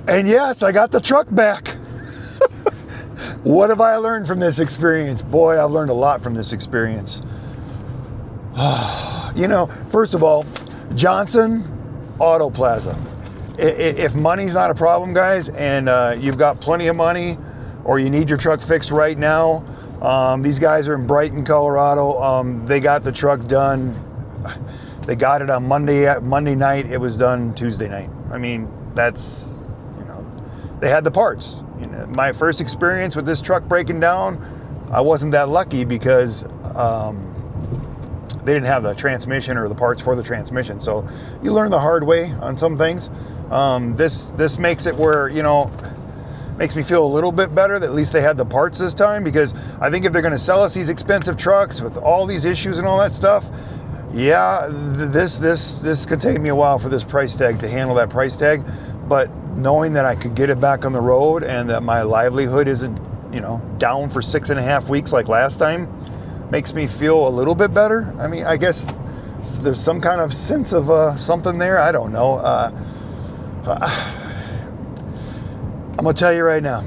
And yes, I got the truck back. What have I learned from this experience? Boy, I've learned a lot from this experience. You know, first of all, Johnson Auto Plaza. If money's not a problem, guys, and you've got plenty of money, or you need your truck fixed right now, these guys are in Brighton, Colorado. They got the truck done. They got it on Monday night. It was done Tuesday night. I mean, that's, you know, they had the parts. You know, my first experience with this truck breaking down, I wasn't that lucky because they didn't have the transmission or the parts for the transmission. So you learn the hard way on some things. This makes it where, you know, makes me feel a little bit better that at least they had the parts this time, because I think if they're going to sell us these expensive trucks with all these issues and all that stuff, yeah, this could take me a while for this price tag to handle that price tag. But knowing that I could get it back on the road and that my livelihood isn't, you know, down for 6.5 weeks like last time, makes me feel a little bit better. I mean, I guess there's some kind of sense of something there. I don't know. I'm gonna tell you right now,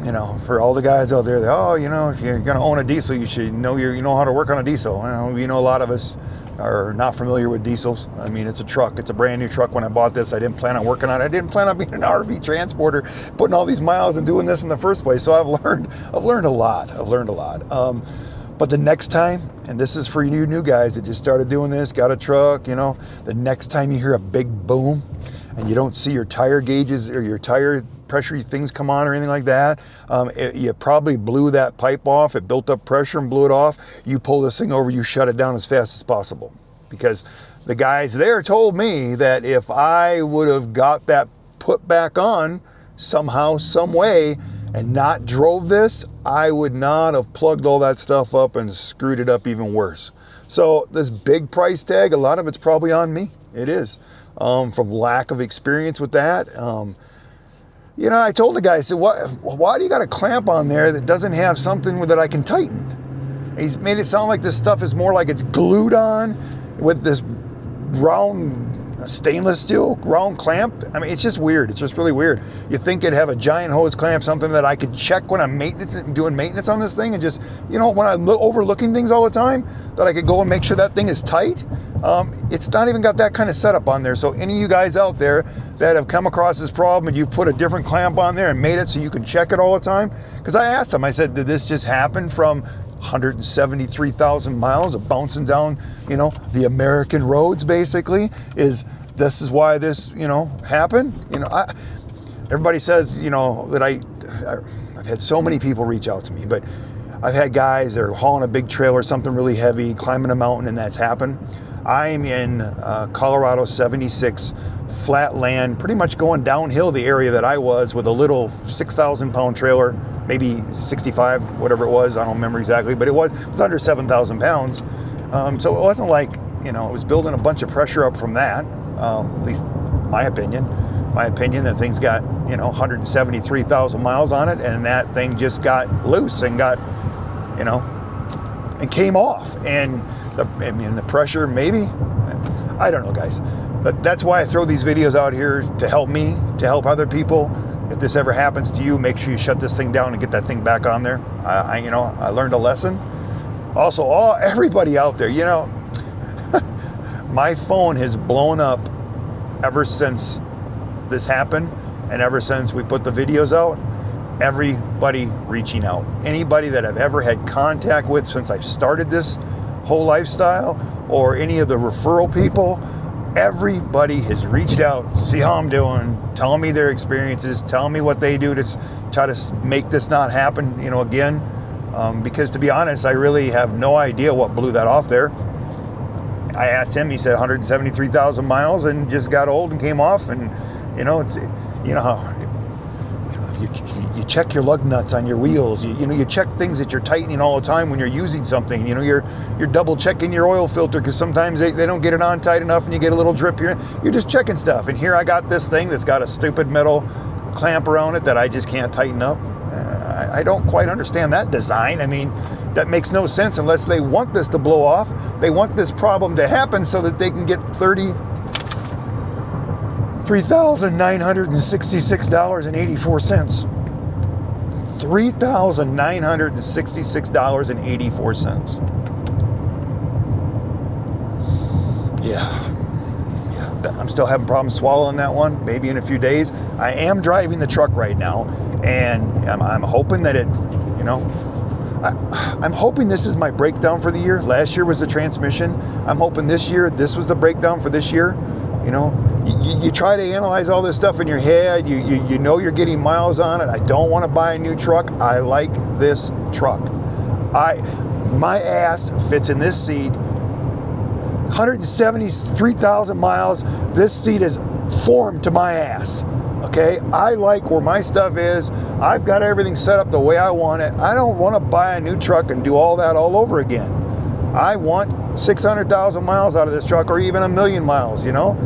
you know, for all the guys out there that, oh, you know, if you're gonna own a diesel, you should know you know how to work on a diesel. You know, a lot of us are not familiar with diesels. I mean, it's a truck. It's a brand new truck. When I bought this, I didn't plan on working on it. I didn't plan on being an RV transporter, putting all these miles and doing this in the first place. So I've learned a lot. But the next time, and this is for you new guys that just started doing this, got a truck, you know, the next time you hear a big boom and you don't see your tire gauges or your tire pressure things come on or anything like that, you probably blew that pipe off. It built up pressure and blew it off. You pull this thing over, you shut it down as fast as possible. Because the guys there told me that if I would have got that put back on somehow, some way, and not drove this, I would not have plugged all that stuff up and screwed it up even worse. So this big price tag, a lot of it's probably on me. It is, from lack of experience with that. You know, I told the guy, I said, why do you got a clamp on there that doesn't have something that I can tighten? He's made it sound like this stuff is more like it's glued on with this round stainless steel round clamp. I mean, it's just weird. It's just really weird. You think it'd have a giant hose clamp, something that I could check when I'm doing maintenance on this thing, and just, you know, when I'm overlooking things all the time, that I could go and make sure that thing is tight. It's not even got that kind of setup on there. So any of you guys out there that have come across this problem and you've put a different clamp on there and made it so you can check it all the time, because I asked him, I said, did this just happen from 173,000 miles of bouncing down, you know, the American roads? Basically, this is why this, you know, happened. You know, everybody says, you know, that I've had so many people reach out to me, but I've had guys that are hauling a big trailer, something really heavy, climbing a mountain, and that's happened. I'm in Colorado 76, flat land, pretty much going downhill the area that I was, with a little 6,000 pound trailer, maybe 65, whatever it was, I don't remember exactly, but it was under 7,000 pounds. So it wasn't like, you know, it was building a bunch of pressure up from that, at least my opinion. My opinion, that thing's got, you know, 173,000 miles on it, and that thing just got loose and got, you know, and came off. And the pressure, maybe, I don't know, guys. But that's why I throw these videos out here, to help me, to help other people. If this ever happens to you, make sure you shut this thing down and get that thing back on there. You know, I learned a lesson. Also, everybody out there, you know, my phone has blown up ever since this happened, and ever since we put the videos out. Everybody reaching out, anybody that I've ever had contact with since I've started this whole lifestyle, or any of the referral people, everybody has reached out, see how I'm doing, telling me their experiences, telling me what they do to try to make this not happen, you know, again. Because to be honest, I really have no idea what blew that off there. I asked him, he said 173,000 miles and just got old and came off. And you know, it's, you know how, you check your lug nuts on your wheels. You know, you check things that you're tightening all the time when you're using something. You know, you're double checking your oil filter, because sometimes they don't get it on tight enough and you get a little drip here. You're just checking stuff. And here I got this thing that's got a stupid metal clamp around it that I just can't tighten up. I don't quite understand that design. I mean, that makes no sense unless they want this to blow off. They want this problem to happen so that they can get $3,966.84. $3,966.84. Yeah, I'm still having problems swallowing that one. Maybe in a few days. I am driving the truck right now, and I'm hoping that it, you know, I'm hoping this is my breakdown for the year. Last year was the transmission. I'm hoping this year, this was the breakdown for this year. You know, you try to analyze all this stuff in your head. You know you're getting miles on it. I don't want to buy a new truck. I like this truck. My ass fits in this seat. 173,000 miles. This seat is formed to my ass. Okay, I like where my stuff is. I've got everything set up the way I want it. I don't want to buy a new truck and do all that all over again. I want 600,000 miles out of this truck, or even 1,000,000 miles, you know.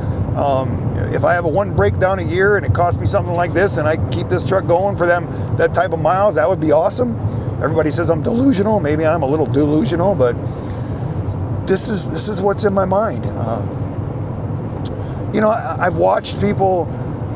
If I have one breakdown a year and it costs me something like this, and I keep this truck going for that type of miles, that would be awesome. Everybody says I'm delusional. Maybe I'm a little delusional, but this is what's in my mind. You know, I've watched people,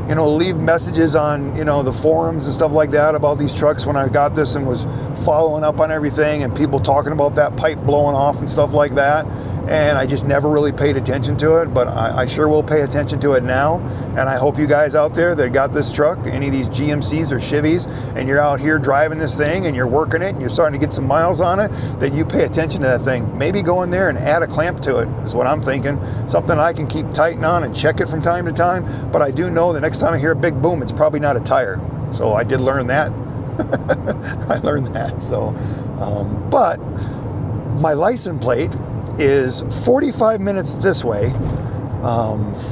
you know, leave messages on, you know, the forums and stuff like that about these trucks when I got this and was following up on everything, and people talking about that pipe blowing off and stuff like that. And I just never really paid attention to it, but I sure will pay attention to it now. And I hope you guys out there that got this truck, any of these GMCs or Chevys, and you're out here driving this thing and you're working it and you're starting to get some miles on it, that you pay attention to that thing. Maybe go in there and add a clamp to it is what I'm thinking. Something I can keep tighten on and check it from time to time. But I do know the next time I hear a big boom, it's probably not a tire. So I did learn that. I learned that. So, but my license plate is 45 minutes this way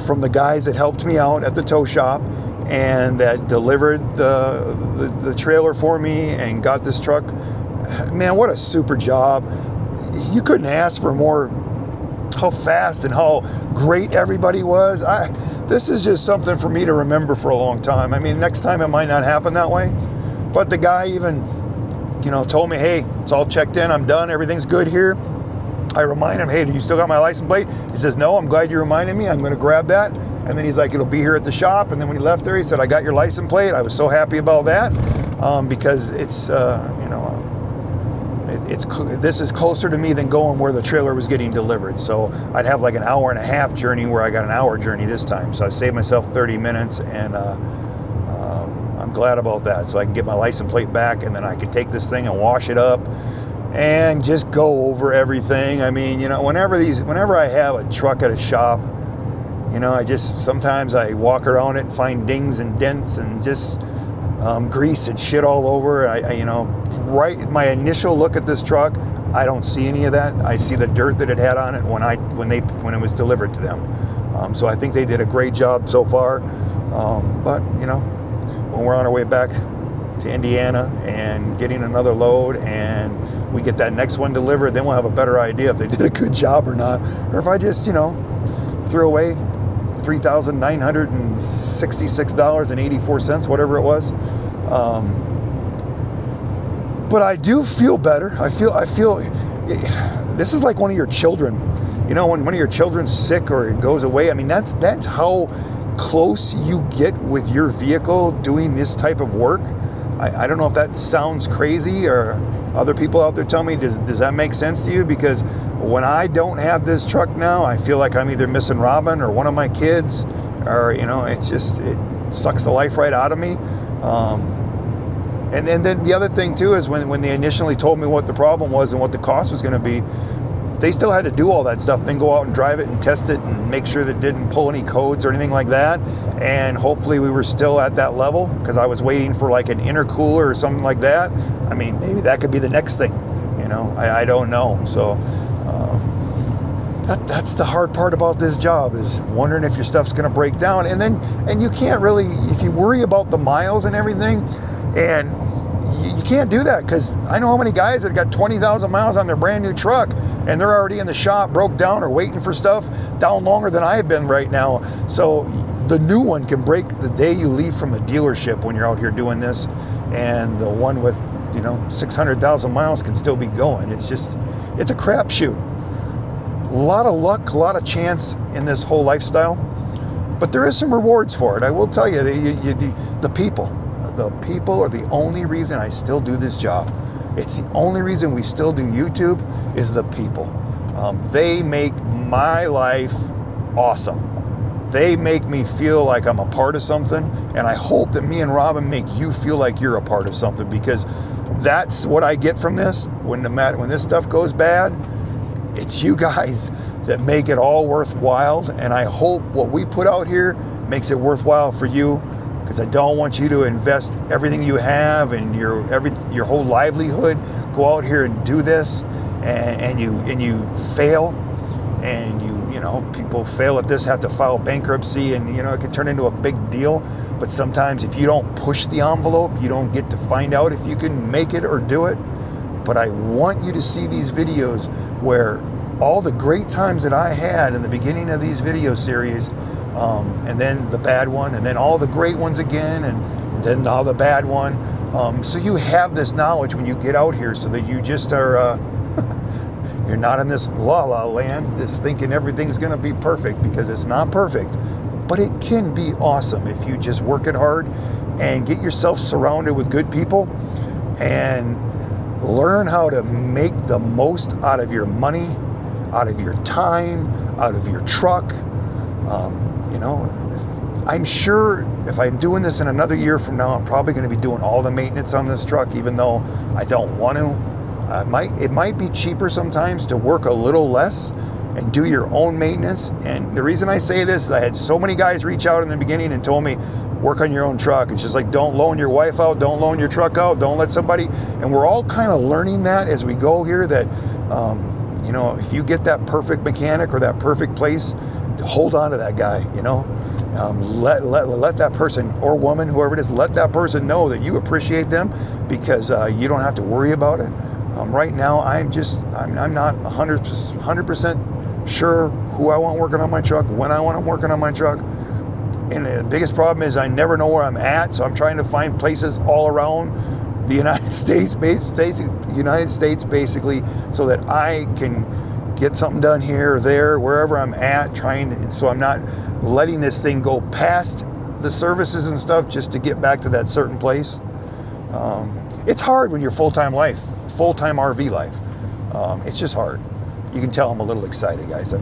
from the guys that helped me out at the tow shop and that delivered the trailer for me and got this truck. Man, what a super job. You couldn't ask for more. How fast and how great everybody was. This is just something for me to remember for a long time. I mean, next time it might not happen that way, but the guy even, you know, told me, hey, it's all checked in, I'm done, everything's good here. I remind him, hey, do you still got my license plate? He says, no, I'm glad you reminded me. I'm going to grab that. And then he's like, it'll be here at the shop. And then when he left there, he said, I got your license plate. I was so happy about that because it's, you know, this is closer to me than going where the trailer was getting delivered. So I'd have like an hour and a half journey where I got an hour journey this time. So I saved myself 30 minutes, and I'm glad about that. So I can get my license plate back, and then I can take this thing and wash it up and just go over everything. I mean, you know, whenever I have a truck at a shop, you know, sometimes I walk around it and find dings and dents and just grease and shit all over. You know, right, my initial look at this truck, I don't see any of that. I see the dirt that it had on it when it was delivered to them. So I think they did a great job so far. But you know, when we're on our way back to Indiana and getting another load and we get that next one delivered, then we'll have a better idea if they did a good job or not, or if I just, you know, threw away $3,966.84, whatever it was. But I do feel better. I feel this is like one of your children. You know, when one of your children's sick or it goes away, I mean, that's how close you get with your vehicle doing this type of work. I don't know if that sounds crazy, or other people out there tell me, does that make sense to you? Because when I don't have this truck now, I feel like I'm either missing Robin or one of my kids, or, you know, it sucks the life right out of me. And then the other thing too is when they initially told me what the problem was and what the cost was going to be, they still had to do all that stuff, then go out and drive it and test it and make sure that it didn't pull any codes or anything like that. And hopefully we were still at that level, because I was waiting for like an intercooler or something like that. I mean, maybe that could be the next thing, you know, I don't know. So that's the hard part about this job, is wondering if your stuff's going to break down. And you can't really, if you worry about the miles and everything, and you can't do that, because I know how many guys that got 20,000 miles on their brand new truck and they're already in the shop, broke down, or waiting for stuff down longer than I've been right now. So the new one can break the day you leave from the dealership when you're out here doing this, and the one with, you know, 600,000 miles can still be going. It's a crapshoot. A lot of luck, a lot of chance in this whole lifestyle, But there is some rewards for it. I will tell you, the people are the only reason I still do this job. It's the only reason we still do YouTube is the people. They make my life awesome. They make me feel like I'm a part of something, and I hope that me and Robin make you feel like you're a part of something, because that's what I get from this. When this stuff goes bad, it's you guys that make it all worthwhile, and I hope what we put out here makes it worthwhile for you, because I don't want you to invest everything you have and your whole livelihood, go out here and do this, and you fail, and you know, people fail at this, have to file bankruptcy, and you know, it can turn into a big deal. But sometimes if you don't push the envelope, you don't get to find out if you can make it or do it. But I want you to see these videos where all the great times that I had in the beginning of these video series, and then the bad one, and then all the great ones again, and then now the bad one. So you have this knowledge when you get out here, so that you just are, you're not in this la-la land, just thinking everything's gonna be perfect, because it's not perfect. But it can be awesome if you just work it hard and get yourself surrounded with good people and learn how to make the most out of your money, out of your time, out of your truck. You know, I'm sure if I'm doing this in another year from now, I'm probably going to be doing all the maintenance on this truck, even though I don't want to. It might be cheaper sometimes to work a little less and do your own maintenance. And the reason I say this is I had so many guys reach out in the beginning and told me, work on your own truck. It's just like, don't loan your wife out, don't loan your truck out, don't let somebody. And we're all kind of learning that as we go here, that you know, if you get that perfect mechanic or that perfect place, hold on to that guy, you know. Let that person or woman, whoever it is, let that person know that you appreciate them, because you don't have to worry about it. Right now, I'm not 100% sure who I want working on my truck, when I want them working on my truck. And the biggest problem is I never know where I'm at, so I'm trying to find places all around the United States, basically, so that I can get something done here or there, wherever I'm at, so I'm not letting this thing go past the services and stuff just to get back to that certain place. It's hard when you're full-time RV life. It's just hard. You can tell I'm a little excited, guys.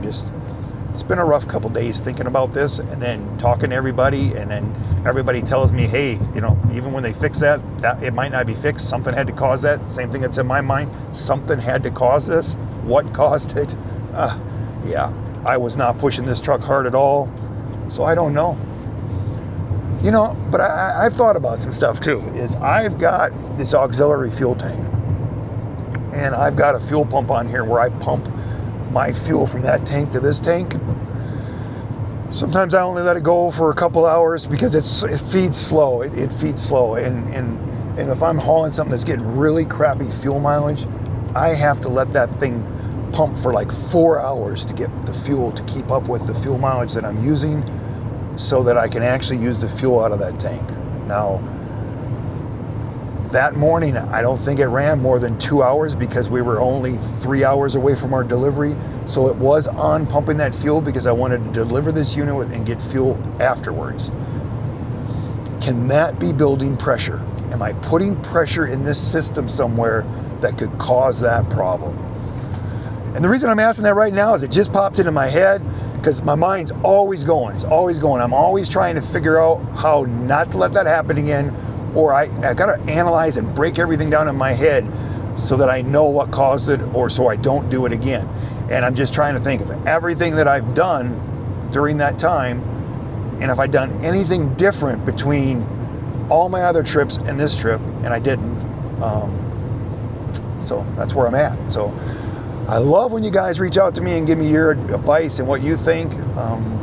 It's been a rough couple days thinking about this, and then talking to everybody, and then everybody tells me, hey, you know, even when they fix that it might not be fixed. Something had to cause that. Same thing that's in my mind. Something had to cause this. What caused it? Yeah, I was not pushing this truck hard at all, so I don't know. You know, but I've thought about some stuff too. Is I've got this auxiliary fuel tank, and I've got a fuel pump on here where I pump my fuel from that tank to this tank. Sometimes I only let it go for a couple hours because it feeds slow. It feeds slow, and if I'm hauling something that's getting really crappy fuel mileage, I have to let that thing pump for like 4 hours to get the fuel to keep up with the fuel mileage that I'm using, so that I can actually use the fuel out of that tank. Now, that morning, I don't think it ran more than 2 hours, because we were only 3 hours away from our delivery. So it was on pumping that fuel because I wanted to deliver this unit and get fuel afterwards. Can that be building pressure? Am I putting pressure in this system somewhere that could cause that problem? And the reason I'm asking that right now is it just popped into my head, because my mind's always going. It's always going. I'm always trying to figure out how not to let that happen again, or I got to analyze and break everything down in my head so that I know what caused it, or so I don't do it again. And I'm just trying to think of everything that I've done during that time, and if I'd done anything different between all my other trips and this trip, and I didn't. So that's where I'm at. So I love when you guys reach out to me and give me your advice and what you think.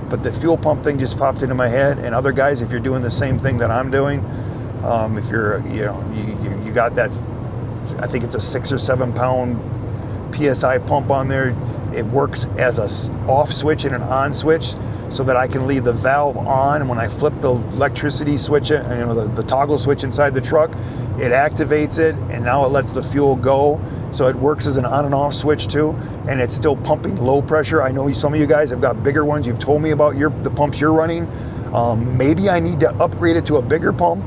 But the fuel pump thing just popped into my head. And other guys, if you're doing the same thing that I'm doing, if you're, you know, you got that, I think it's a 6 or 7 pound PSI pump on there. It works as a off switch and an on switch, so that I can leave the valve on, and when I flip the electricity switch, you know, the toggle switch inside the truck, it activates it, and now it lets the fuel go. so it works as an on and off switch too, and it's still pumping low pressure. I know some of you guys have got bigger ones. You've told me about the pumps you're running. Maybe I need to upgrade it to a bigger pump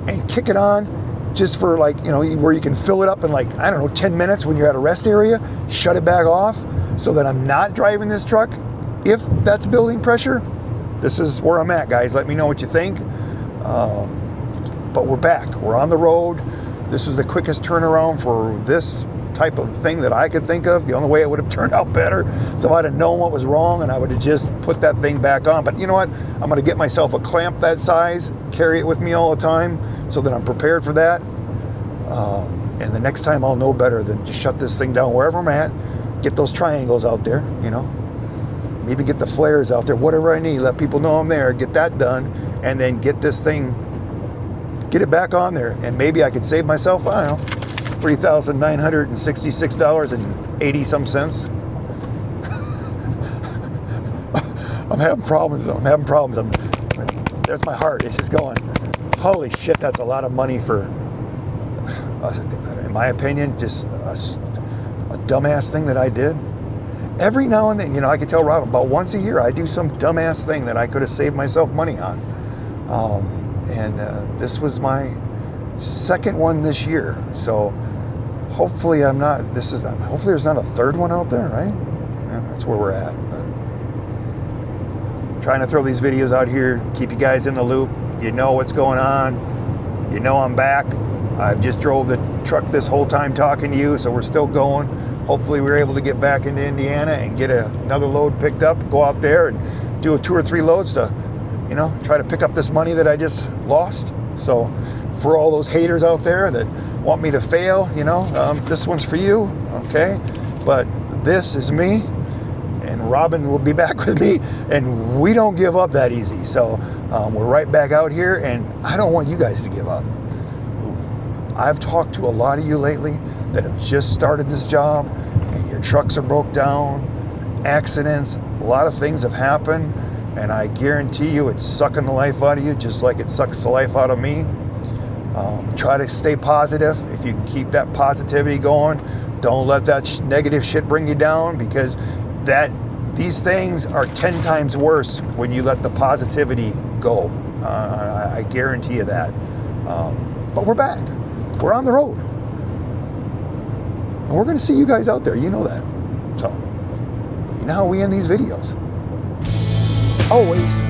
and kick it on just for like, you know, where you can fill it up in like, I don't know, 10 minutes when you're at a rest area, shut it back off so that I'm not driving this truck. If that's building pressure, this is where I'm at, guys. Let me know what you think. But we're back. We're on the road. This was the quickest turnaround for this type of thing that I could think of. The only way it would have turned out better is if I'd have known what was wrong and I would have just put that thing back on. But you know what? I'm going to get myself a clamp that size, carry it with me all the time so that I'm prepared for that. And the next time I'll know better than just shut this thing down wherever I'm at, get those triangles out there, you know, maybe get the flares out there, whatever I need, let people know I'm there, get that done, and then get this thing, get it back on there. And maybe I could save myself, I don't know, $3,966.80 I'm having problems. There's my heart. It's just going, holy shit, that's a lot of money for, in my opinion, just a dumbass thing that I did. Every now and then, you know, I could tell Rob about once a year I do some dumbass thing that I could have saved myself money on. This was my second one this year. So hopefully hopefully there's not a third one out there, right? Yeah, that's where we're at. But trying to throw these videos out here, keep you guys in the loop. You know what's going on. You know I'm back. I've just drove the truck this whole time talking to you, so we're still going. Hopefully we're able to get back into Indiana and get another load picked up, go out there and do 2 or 3 loads to, you know, try to pick up this money that I just lost. So for all those haters out there that want me to fail, you know, this one's for you, okay? But this is me, and Robin will be back with me, and we don't give up that easy. So we're right back out here, and I don't want you guys to give up. I've talked to a lot of you lately that have just started this job, and your trucks are broke down, accidents, a lot of things have happened, and I guarantee you it's sucking the life out of you just like it sucks the life out of me. Try to stay positive. If you can keep that positivity going, don't let that negative shit bring you down, because these things are 10 times worse when you let the positivity go. I guarantee you that. But we're back. We're on the road. And we're going to see you guys out there. You know that. So, you know how we end these videos. Always